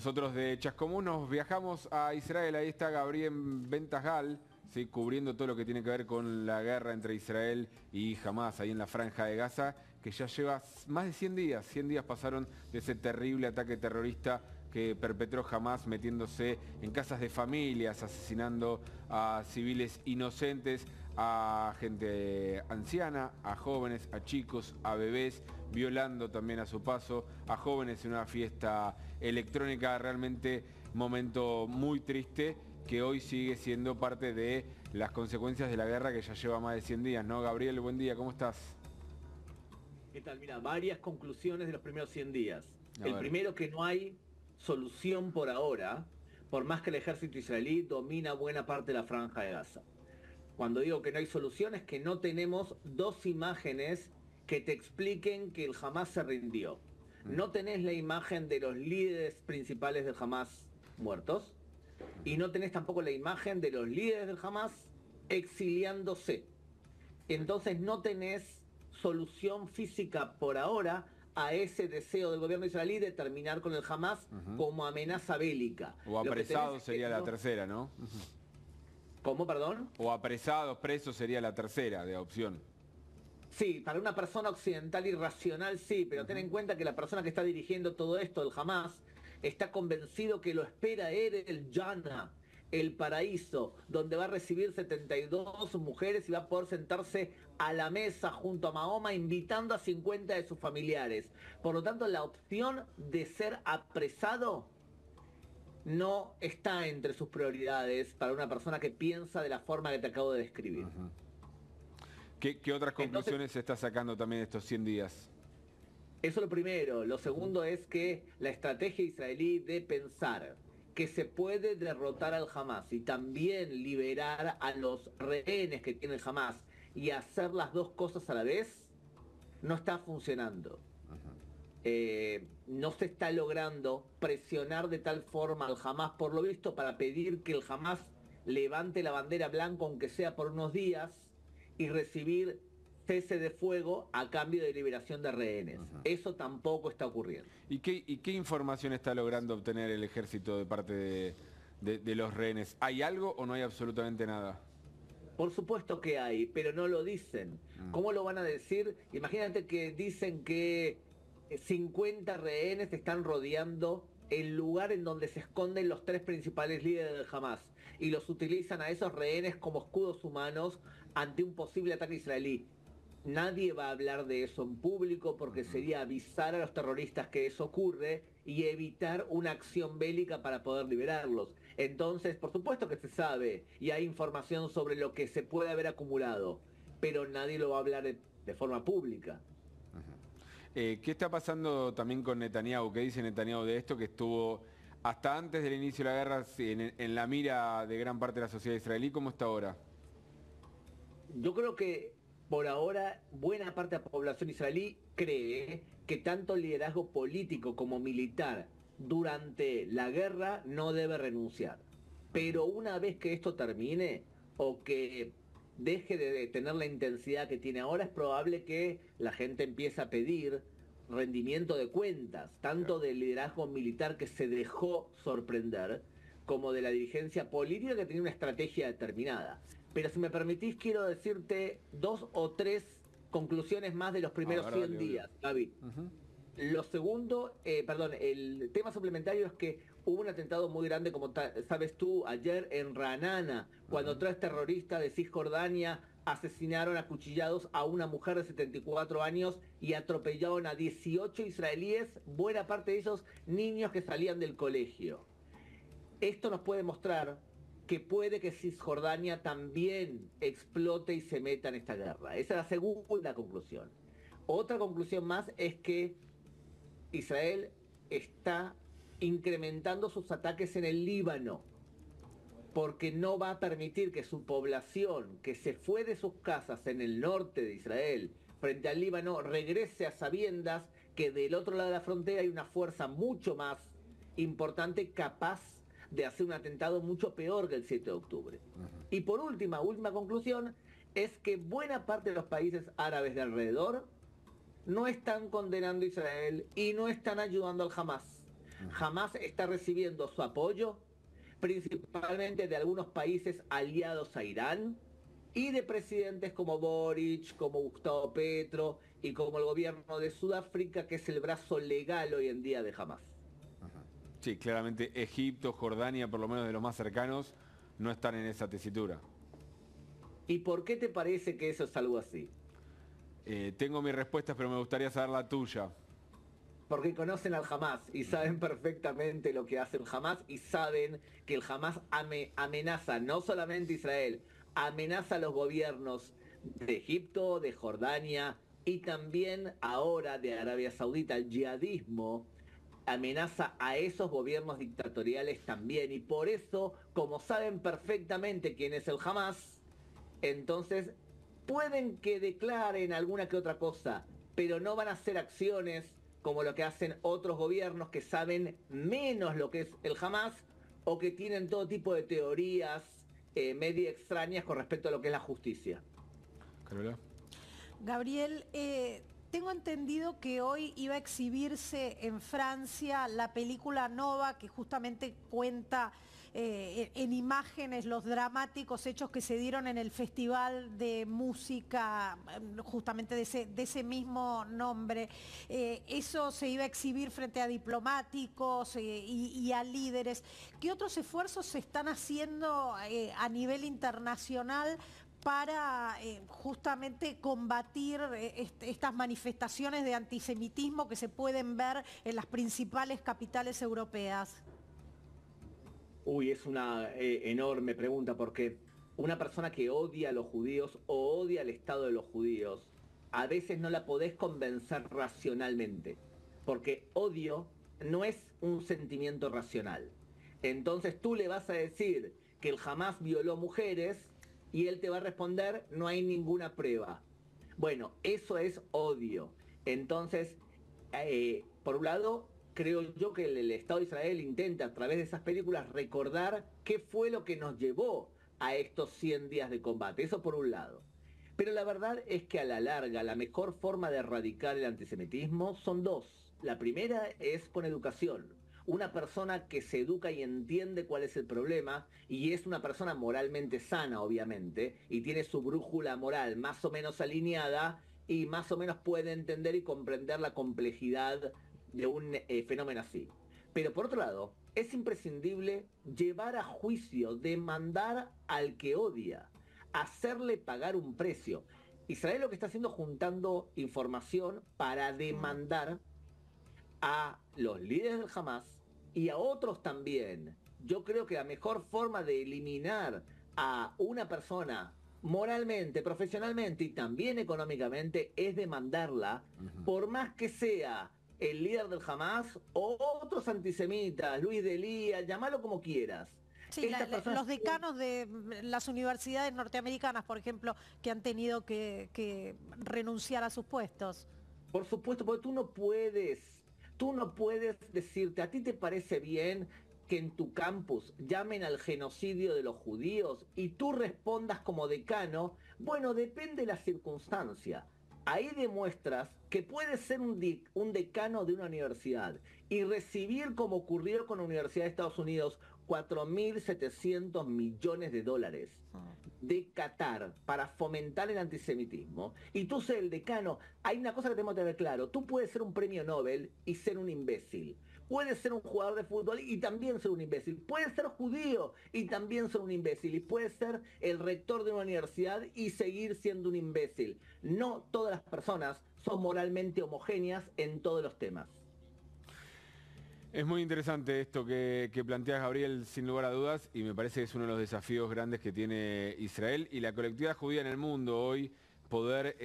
Nosotros de Chascomús nos viajamos a Israel, ahí está Gabriel Ventasgal, ¿sí?, cubriendo todo lo que tiene que ver con la guerra entre Israel y Hamás, ahí en la Franja de Gaza, que ya lleva más de 100 días. 100 días pasaron de ese terrible ataque terrorista que perpetró Hamás, metiéndose en casas de familias, asesinando a civiles inocentes, a gente anciana, a jóvenes, a chicos, a bebés, violando también a su paso a jóvenes en una fiesta electrónica. Realmente momento muy triste que hoy sigue siendo parte de las consecuencias de la guerra que ya lleva más de 100 días, ¿no? Gabriel, buen día, ¿cómo estás? ¿Qué tal? Mira, varias conclusiones de los primeros 100 días. A El ver. primero, que no hay solución por ahora, por más que el ejército israelí domina buena parte de la Franja de Gaza. Cuando digo que no hay solución es que no tenemos dos imágenes que te expliquen que el Hamás se rindió. No tenés la imagen de los líderes principales del Hamás muertos y no tenés tampoco la imagen de los líderes del Hamás exiliándose. Entonces no tenés solución física por ahora a ese deseo del gobierno israelí de terminar con el Hamás como amenaza bélica. O apresados sería la tercera, ¿no? ¿Cómo, perdón? O apresados, presos sería la tercera de opción. Sí, para una persona occidental irracional sí, pero ten en cuenta que la persona que está dirigiendo todo esto, el Hamás, está convencido que lo espera él, el Jannah, el paraíso, donde va a recibir 72 mujeres y va a poder sentarse a la mesa junto a Mahoma invitando a 50 de sus familiares. Por lo tanto, la opción de ser apresado no está entre sus prioridades para una persona que piensa de la forma que te acabo de describir. ¿Qué otras conclusiones Entonces, se está sacando también estos 100 días? eso es lo primero. Lo segundo es que la estrategia israelí de pensar que se puede derrotar al Hamás y también liberar a los rehenes que tiene el Hamás y hacer las dos cosas a la vez, no está funcionando. No se está logrando presionar de tal forma al Hamás, por lo visto, para pedir que el Hamás levante la bandera blanca, aunque sea por unos días, y recibir cese de fuego a cambio de liberación de rehenes. Eso tampoco está ocurriendo. ¿Y qué información está logrando obtener el ejército de parte de los rehenes? ¿Hay algo o no hay absolutamente nada? Por supuesto que hay, pero no lo dicen. ¿Cómo lo van a decir? Imagínate que dicen que 50 rehenes están rodeando el lugar en donde se esconden los tres principales líderes del Hamás y los utilizan a esos rehenes como escudos humanos ante un posible ataque israelí. Nadie va a hablar de eso en público porque sería avisar a los terroristas que eso ocurre y evitar una acción bélica para poder liberarlos. Entonces, por supuesto que se sabe y hay información sobre lo que se puede haber acumulado, pero nadie lo va a hablar de forma pública. ¿Qué está pasando también con Netanyahu? ¿Qué dice Netanyahu de esto? Que estuvo hasta antes del inicio de la guerra sí, en la mira de gran parte de la sociedad israelí. ¿Cómo está ahora? Yo creo que por ahora buena parte de la población israelí cree que tanto el liderazgo político como militar durante la guerra no debe renunciar. Pero una vez que esto termine o que deje de tener la intensidad que tiene ahora, es probable que la gente empiece a pedir rendimiento de cuentas, tanto del liderazgo militar que se dejó sorprender, como de la dirigencia política que tenía una estrategia determinada. Pero si me permitís, quiero decirte dos o tres conclusiones más de los primeros 100 días, Gaby. Lo segundo, el tema suplementario es que hubo un atentado muy grande, como sabes tú, ayer en Ranana, cuando tres terroristas de Cisjordania asesinaron a cuchillados a una mujer de 74 años y atropellaron a 18 israelíes, buena parte de ellos niños que salían del colegio. Esto nos puede mostrar que puede que Cisjordania también explote y se meta en esta guerra. Esa es la segunda conclusión. Otra conclusión más es que Israel está incrementando sus ataques en el Líbano, porque no va a permitir que su población, que se fue de sus casas en el norte de Israel, frente al Líbano, regrese a sabiendas que del otro lado de la frontera hay una fuerza mucho más importante, capaz de hacer un atentado mucho peor que el 7 de octubre. Y por última conclusión, es que buena parte de los países árabes de alrededor no están condenando a Israel y no están ayudando al Hamás. Jamás está recibiendo su apoyo, principalmente de algunos países aliados a Irán y de presidentes como Boric, como Gustavo Petro y como el gobierno de Sudáfrica, que es el brazo legal hoy en día de Hamás. Sí, claramente Egipto, Jordania, por lo menos de los más cercanos, no están en esa tesitura. ¿Y por qué te parece que eso es algo así? Tengo mis respuestas, pero me gustaría saber la tuya. Porque conocen al Hamás y saben perfectamente lo que hace el Hamás y saben que el Hamás amenaza no solamente a Israel, amenaza a los gobiernos de Egipto, de Jordania y también ahora de Arabia Saudita. El yihadismo amenaza a esos gobiernos dictatoriales también y por eso, como saben perfectamente quién es el Hamás, entonces pueden que declaren alguna que otra cosa, pero no van a hacer acciones como lo que hacen otros gobiernos que saben menos lo que es el Hamás o que tienen todo tipo de teorías medio extrañas con respecto a lo que es la justicia. Carola. Gabriel, tengo entendido que hoy iba a exhibirse en Francia la película Nova, que justamente cuenta en imágenes los dramáticos hechos que se dieron en el Festival de Música, justamente de ese mismo nombre. Eso se iba a exhibir frente a diplomáticos y a líderes. ¿Qué otros esfuerzos se están haciendo a nivel internacional para justamente combatir estas manifestaciones de antisemitismo que se pueden ver en las principales capitales europeas? Uy, es una enorme pregunta porque una persona que odia a los judíos o odia al Estado de los judíos, a veces no la podés convencer racionalmente, porque odio no es un sentimiento racional. Entonces tú le vas a decir que el Hamás violó mujeres y él te va a responder, no hay ninguna prueba. Bueno, eso es odio. Entonces, por un lado, creo yo que el Estado de Israel intenta a través de esas películas recordar qué fue lo que nos llevó a estos 100 días de combate. Eso por un lado. Pero la verdad es que a la larga la mejor forma de erradicar el antisemitismo son dos. La primera es con educación. Una persona que se educa y entiende cuál es el problema y es una persona moralmente sana, obviamente, y tiene su brújula moral más o menos alineada y más o menos puede entender y comprender la complejidad de un fenómeno así. Pero por otro lado, es imprescindible llevar a juicio, demandar al que odia, hacerle pagar un precio. Israel lo que está haciendo es juntando información para demandar a los líderes del Hamás y a otros también. Yo creo que la mejor forma de eliminar a una persona moralmente, profesionalmente y también económicamente es demandarla, por más que sea el líder del Hamás o otros antisemitas, Luis de Lía, llamalo como quieras. Sí, los decanos de las universidades norteamericanas, por ejemplo, que han tenido que renunciar a sus puestos. Por supuesto, porque tú no puedes decirte, ¿a ti te parece bien que en tu campus llamen al genocidio de los judíos y tú respondas como decano? Bueno, depende de la circunstancia. Ahí demuestras que puedes ser un decano de una universidad y recibir, como ocurrió con la Universidad de Estados Unidos, 4.700 millones de dólares de Qatar para fomentar el antisemitismo, y tú ser el decano. Hay una cosa que tenemos que tener claro: tú puedes ser un premio Nobel y ser un imbécil. Puedes ser un jugador de fútbol y también ser un imbécil. Puedes ser judío y también ser un imbécil. Y puedes ser el rector de una universidad y seguir siendo un imbécil. No todas las personas son moralmente homogéneas en todos los temas. Es muy interesante esto que planteas, Gabriel, sin lugar a dudas, y me parece que es uno de los desafíos grandes que tiene Israel y la colectividad judía en el mundo hoy, poder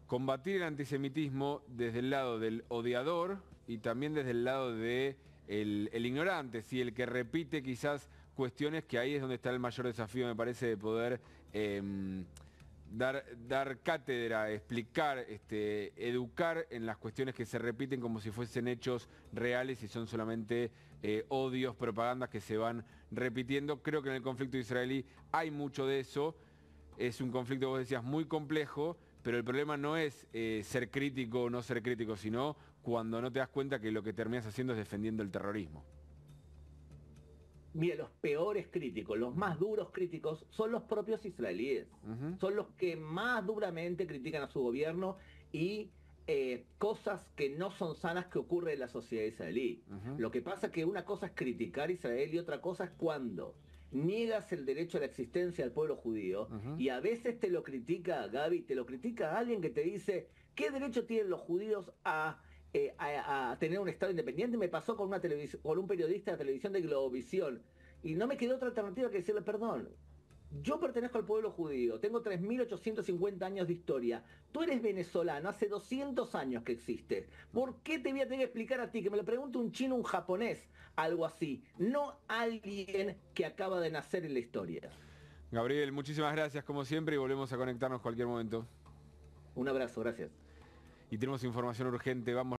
combatir el antisemitismo desde el lado del odiador y también desde el lado del ignorante, ¿sí? El que repite quizás cuestiones, que ahí es donde está el mayor desafío, me parece, de poder dar cátedra, explicar, educar en las cuestiones que se repiten como si fuesen hechos reales y son solamente odios, propagandas que se van repitiendo. Creo que en el conflicto israelí hay mucho de eso. Es un conflicto, vos decías, muy complejo, pero el problema no es ser crítico o no ser crítico, sino cuando no te das cuenta que lo que terminas haciendo es defendiendo el terrorismo. Mira, los peores críticos, los más duros críticos, son los propios israelíes. Son los que más duramente critican a su gobierno y cosas que no son sanas que ocurren en la sociedad israelí. Lo que pasa es que una cosa es criticar a Israel y otra cosa es cuando niegas el derecho a la existencia del pueblo judío y a veces te lo critica, Gaby, te lo critica alguien que te dice, ¿qué derecho tienen los judíos a tener un Estado independiente? Me pasó con un periodista de televisión de Globovisión y no me quedó otra alternativa que decirle, perdón, yo pertenezco al pueblo judío, tengo 3.850 años de historia, tú eres venezolano, hace 200 años que existes, ¿por qué te voy a tener que explicar a ti? Que me lo pregunte un chino, un japonés, algo así, no alguien que acaba de nacer en la historia. Gabriel, muchísimas gracias como siempre y volvemos a conectarnos cualquier momento. Un abrazo, gracias. Y tenemos información urgente, vamos